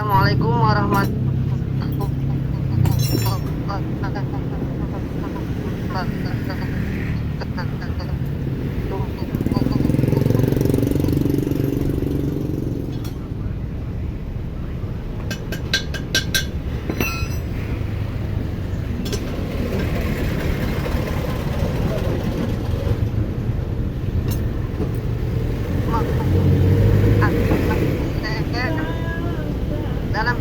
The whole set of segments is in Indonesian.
Assalamualaikum warahmatullahi dalam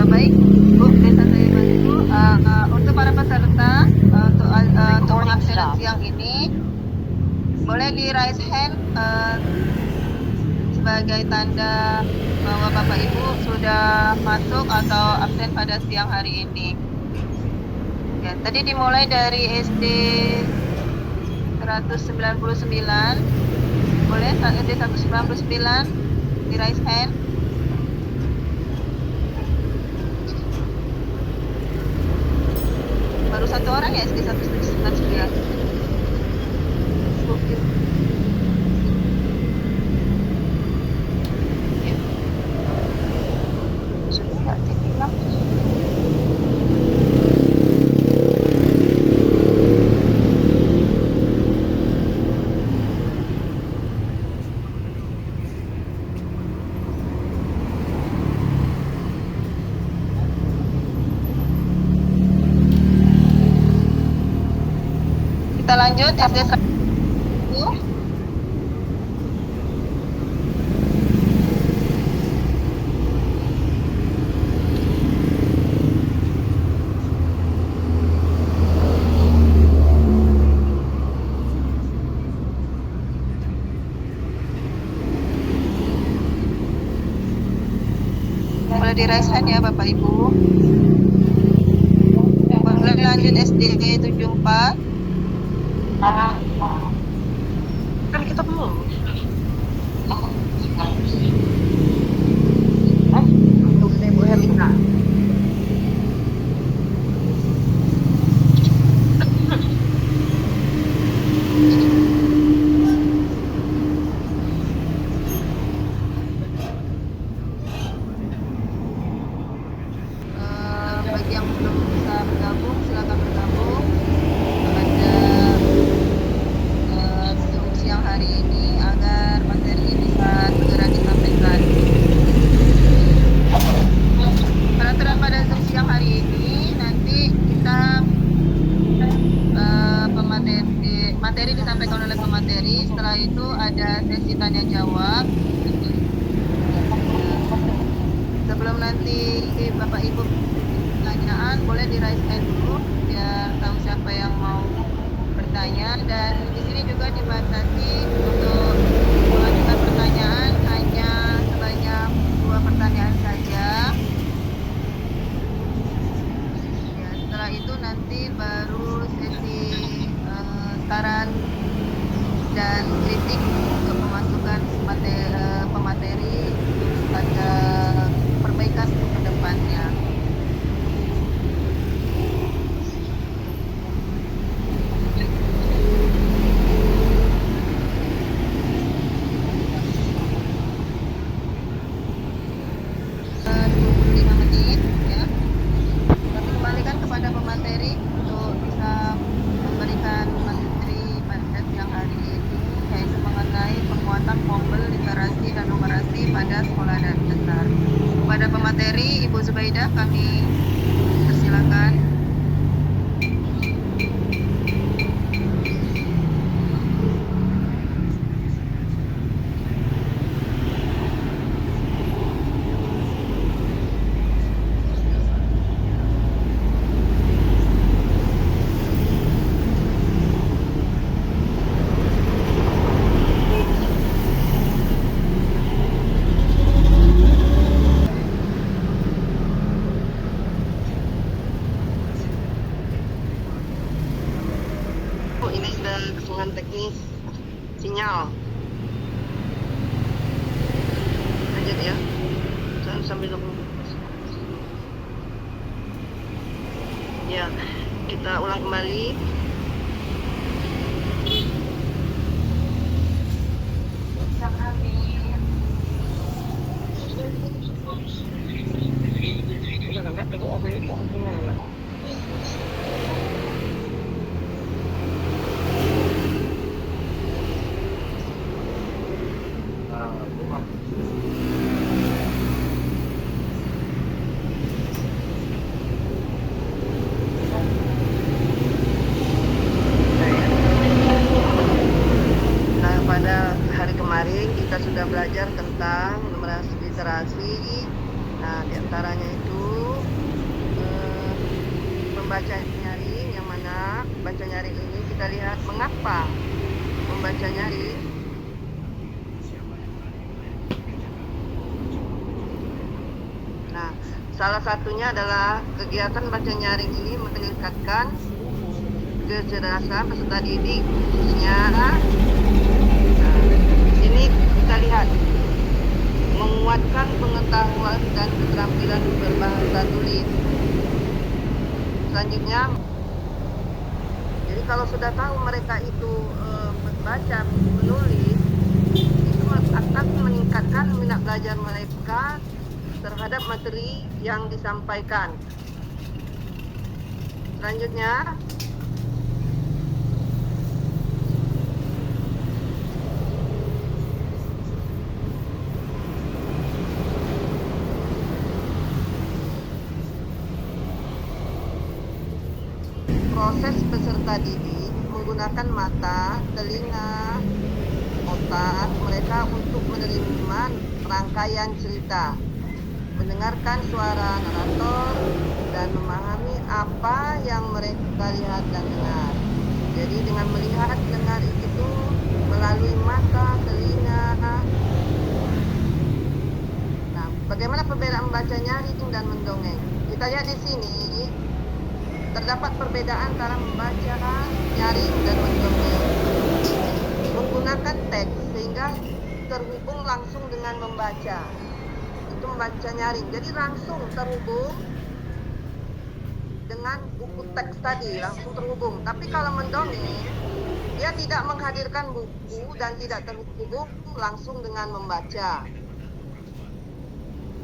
baik, Bu, bisa saya bantu. Untuk para peserta, untuk mengakses siang ini, boleh di raise hand sebagai tanda bahwa Bapak Ibu sudah masuk atau absen pada siang hari ini. Ya, tadi dimulai dari SD 199, boleh SD 199 di raise hand. Baru satu orang ya SD 199. Sudah dibilang. Kita lanjut SD 100. Boleh di raise hand ya Bapak Ibu. Boleh lanjut SD 74. Kan kita belum. Untuk Ibu Herlina. Bagi yang belum bisa bergabung, silakan bergabung pada Zoom siang hari ini agar materi bisa segera disampaikan. Peraturan pada Zoom siang hari ini nanti kita materi disampaikan oleh pemateri. Setelah itu ada sesi tanya jawab. Sebelum nanti Bapak Ibu pertanyaan, boleh di raise hand dulu biar tahu siapa yang mau bertanya, dan di sini juga dibatasi untuk mengajukan pertanyaan hanya sebanyak 2 pertanyaan saja. Ya, setelah itu nanti baru sesi saran dan kritik untuk memasukkan pemateri pada perbaikan ke depannya. Kepada pemateri Ibu Zubaidah kami persilakan. kesalahan teknis sinyal. Lanjut ya. Saya sambil nunggu. Ya, kita ulang kembali. Nah, pada hari kemarin kita sudah belajar tentang numerasi literasi. Nah, diantaranya itu membaca nyaring, yang mana baca nyaring ini kita lihat mengapa membaca nyaring. Nah, salah satunya adalah kegiatan baca nyaring ini meningkatkan kecerdasan peserta didik, khususnya ini kita lihat menguatkan pengetahuan dan keterampilan berbahasa tulis. Selanjutnya, jadi kalau sudah tahu mereka itu membaca, menulis, itu akan meningkatkan minat belajar mereka terhadap materi yang disampaikan. Selanjutnya, proses peserta didik menggunakan mata, telinga, otak mereka untuk menerima rangkaian cerita, mendengarkan suara narator, dan memahami apa yang mereka lihat dan dengar. Jadi dengan melihat, dengar itu melalui mata, telinga. Nah, bagaimana perbedaan membaca nyaring dan mendongeng? Kita lihat di sini. Terdapat perbedaan antara membaca nyaring dan mendongeng. Menggunakan teks sehingga terhubung langsung dengan membaca. Itu membaca nyaring. Jadi langsung terhubung dengan buku teks tadi, langsung terhubung. Tapi kalau mendongeng, dia tidak menghadirkan buku dan tidak terhubung langsung dengan membaca.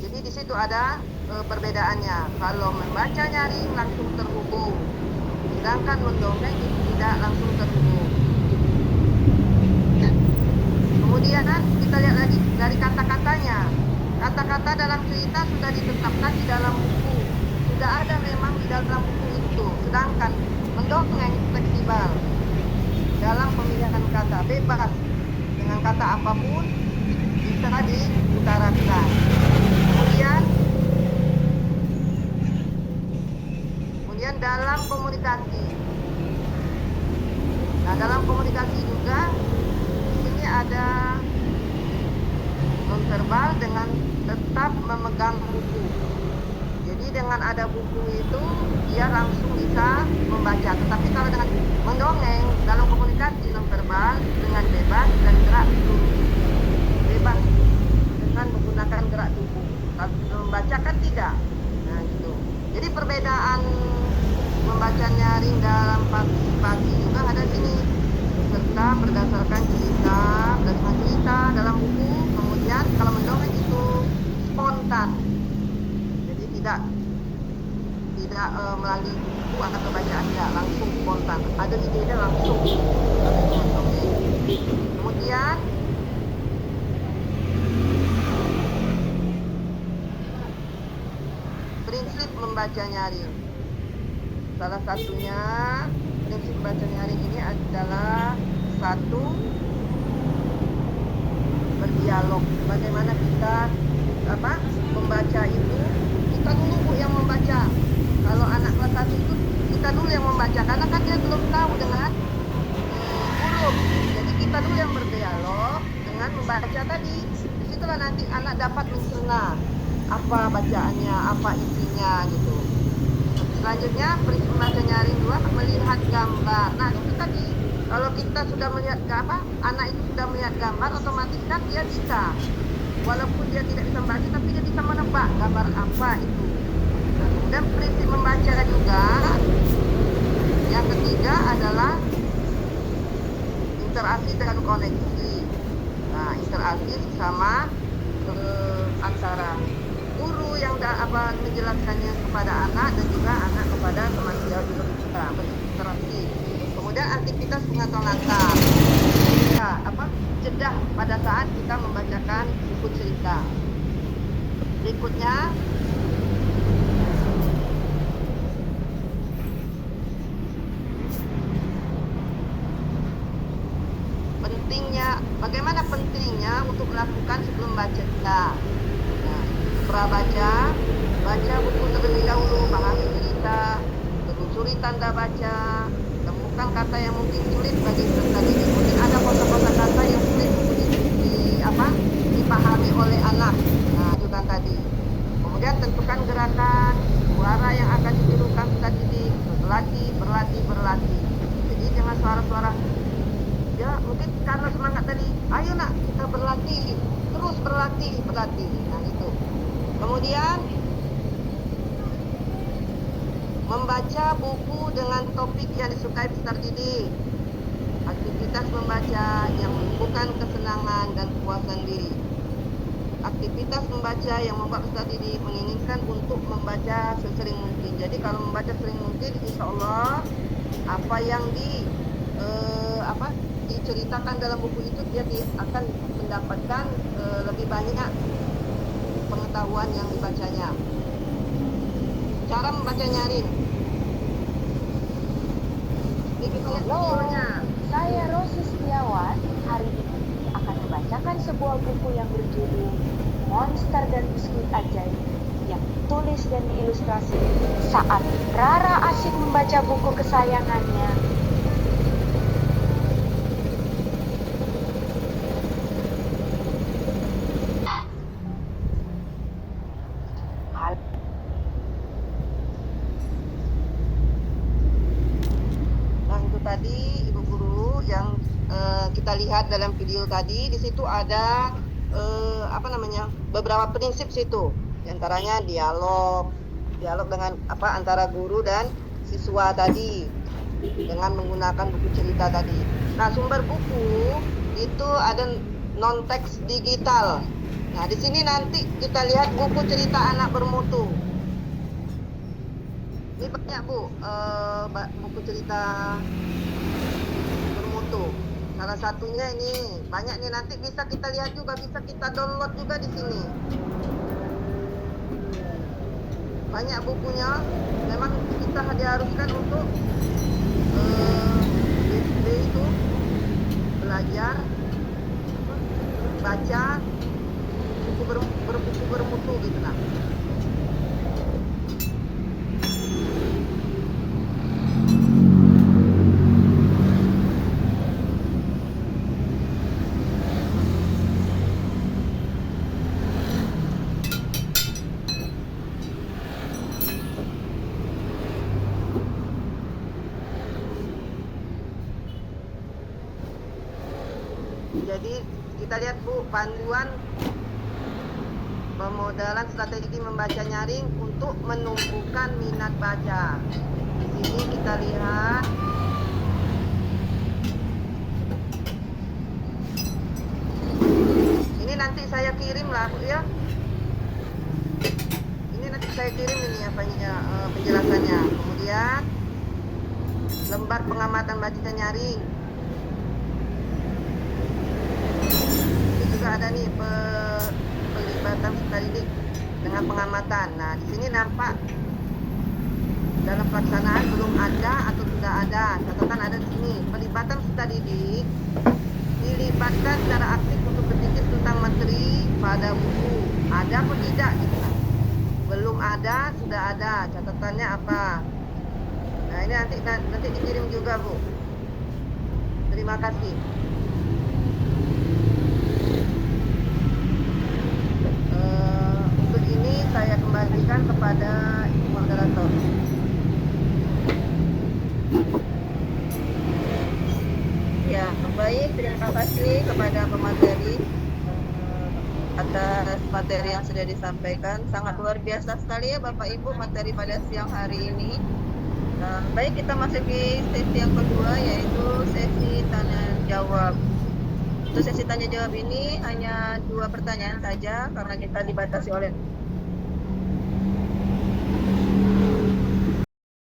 Jadi di situ ada perbedaannya. Kalau membaca nyaring langsung terhubung, sedangkan mendongeng tidak langsung terhubung. Kemudian kita lihat lagi dari kata-katanya. Kata-kata dalam cerita sudah ditetapkan di dalam buku, sudah ada memang di dalam buku itu. Sedangkan mendongeng fleksibel dalam pemilihan kata, bebas dengan kata apapun bisa diutarakan. Kemudian dalam komunikasi. Nah, dalam komunikasi juga di sini ada nonverbal dengan tetap memegang buku. Jadi dengan ada buku itu dia langsung bisa membaca. Tetapi kalau dengan mendongeng dalam komunikasi nonverbal dengan bebas dan gerak tubuh. Bebas dengan menggunakan gerak tubuh. Kalau membaca kan tidak. Nah, gitu. Jadi perbedaan membaca nyaring dalam partisipasi juga ada sini, serta berdasarkan cerita dalam buku. Kemudian kalau mendongeng itu spontan, jadi tidak melalui buku atau bacaan, tidak langsung spontan, ada idenya langsung. Kemudian prinsip membaca nyaring. Salah satunya prinsip membaca nyaring ini adalah satu, berdialog. Bagaimana kita membaca itu, kita dulu yang membaca. Kalau anak kelas 1 itu kita dulu yang membaca, karena kan dia belum tahu dengan huruf. Jadi kita dulu yang berdialog dengan membaca tadi. Disitulah nanti anak dapat mencerna apa bacaannya, apa isinya gitu. Selanjutnya prinsip membaca nyaring 2, melihat gambar. Nah itu tadi Kalau kita sudah melihat anak itu sudah melihat gambar, otomatis kan dia bisa, walaupun dia tidak bisa membaca, tapi dia bisa menebak gambar apa itu. Nah, kemudian prinsip membaca juga yang ketiga adalah interaksi dan koneksi. Nah, interaksi sama antara guru yang menjelaskannya kepada anak dan juga anak kepada teman dia juga bisa berinteraksi. Kemudian aktivitas pengetahuan jeda pada saat kita membacakan buku cerita. Berikutnya bagaimana pentingnya untuk melakukan sebelum baca kita. Nah, prabaca, baca buku terlebih dahulu, pahami cerita, telusuri tanda baca, temukan kata yang mungkin sulit bagi peserta didik. Mungkin ada kosa-kosa kata yang sulit untuk dipahami oleh anak. Nah, itu kan tadi. Kemudian tentukan gerakan, suara yang akan ditirukan peserta didik, berlatih. Jadi jangan suara-suara ya, mungkin karena semangat tadi, ayo nak kita berlatih, terus berlatih. Nah itu. Kemudian membaca buku dengan topik yang disukai peserta didik. Aktivitas membaca yang menumbuhkan kesenangan dan kepuasan diri. Aktivitas membaca yang membuat peserta didik menginginkan untuk membaca sesering mungkin. Jadi kalau membaca sering mungkin, insya Allah apa yang diceritakan dalam buku itu dia akan mendapatkan lebih banyak pengetahuan yang dibacanya. Cara membaca nyaring. Halo, saya Rosi Setiawan. Hari ini akan membacakan sebuah buku yang berjudul Monster dan Biskuit Ajaib yang ditulis dan diilustrasi saat Rara asyik membaca buku kesayangannya. Tadi Ibu Guru yang kita lihat dalam video tadi, di situ ada beberapa prinsip situ. Di antaranya dialog dengan antara guru dan siswa tadi dengan menggunakan buku cerita tadi. Nah, sumber buku itu ada non teks digital. Nah, di sini nanti kita lihat buku cerita anak bermutu. Ini banyak buku cerita bermutu. Salah satunya ini banyak nih, nanti bisa kita lihat juga, bisa kita download juga di sini. Banyak bukunya, memang kita diharuskan untuk itu belajar baca buku bermutu gitu nah. Jadi kita lihat Bu, panduan pemodalan strategi membaca nyaring untuk menumbuhkan minat baca. Di sini kita lihat ini nanti saya kirim lah Bu ya. Ini nanti saya kirim ini penjelasannya. Kemudian lembar pengamatan baca nyaring. Ada nih pelibatan peserta didik dengan pengamatan. Nah, di sini nampak dalam pelaksanaan belum ada atau sudah ada. Catatan ada di sini. Pelibatan peserta didik dilibatkan secara aktif untuk berpikir tentang materi pada buku. Ada atau tidak gitu. Belum ada, sudah ada. Catatannya apa? Nah, ini nanti dikirim juga, Bu. Terima kasih. Saya kembalikan kepada Ibu Moderator. kasih kepada pemateri atas materi yang sudah disampaikan. Sangat luar biasa sekali ya Bapak Ibu materi pada siang hari ini. Baik, kita masuk di sesi yang kedua, yaitu sesi tanya jawab. Untuk sesi tanya jawab ini hanya 2 pertanyaan saja karena kita dibatasi oleh